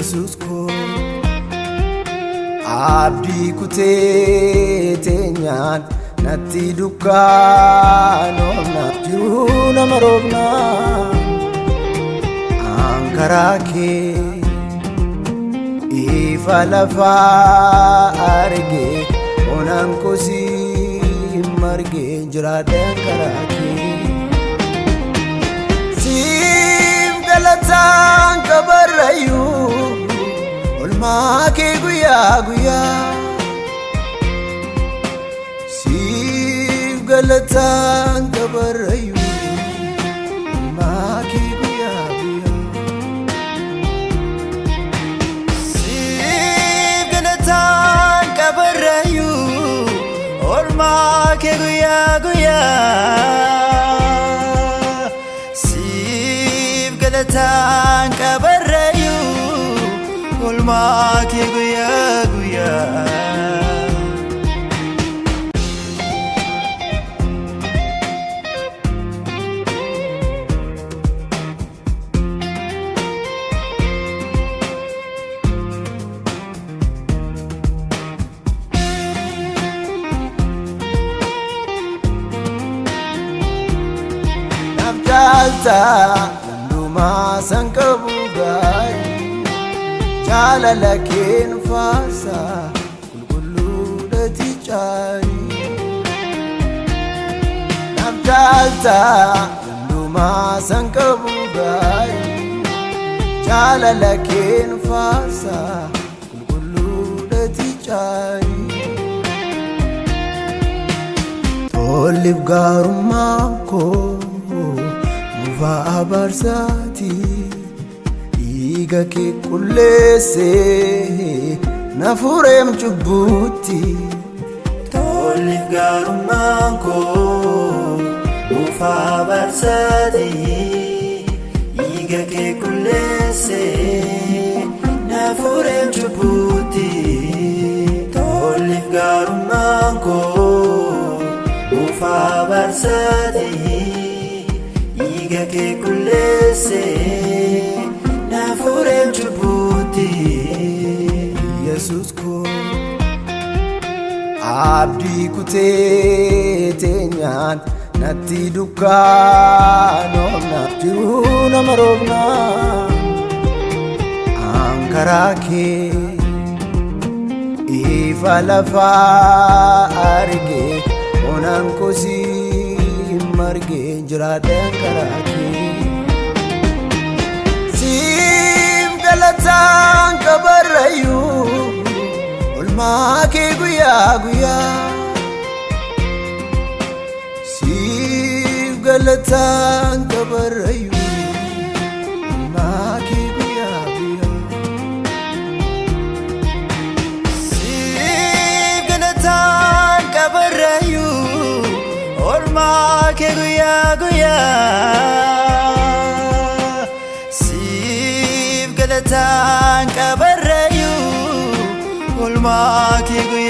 Yesus ko abdi kutee teenyaan natti dukkaanoomna jiruu nama roobna ankaraa kee ifa lafaa argee onaan kosii margee jiraadhe ankaraa kee siif galataan kabarrayyuu olmaa kee guyyaa guyyaa siif galataan kabarrayyuu olmaa kee guyyaa guyyaa siif galataan kabarrayyuu olmaa kee guyyaa guyyaa siif galataan kabarrayyuu olmaa kee guyyaa guyyaa Namjaalta hundumaa san qabu gaarii jaalala keen faarsa qulqulluudhati caarii Namjaalta hundumaa san qabu gaarii jaalala keen faarsa qulqulluudhati caarii Tolliif gaarummaa koo mufaa abaarsaati dhiiga kee qulleessee na fureem cubbuutti Tolliif gaarummaa koo mufaa abaarsaati dhiiga kee qulleessee na fureem cubbuutti Tolliif gaarummaa koo mufaa abaarsaati dhiiga kee qulleessee na fureem cubbuutti Yesus ko abdi kutee teenyaan natti dukkaanoomna jiruu nama roobna ankaraa kee ifa lafaa argee onaan kosii margee jiraadhe ankaraa kee siif galataan kabarrayyuu olmaa kee guyyaa guyyaa siif galataan kabarrayyuu olmaa kee guyyaa guyyaa siif galataan kabarrayyuu olmaa kee guyyaa guyyaa siif galataan kabarrayyuu olmaa kee guyyaa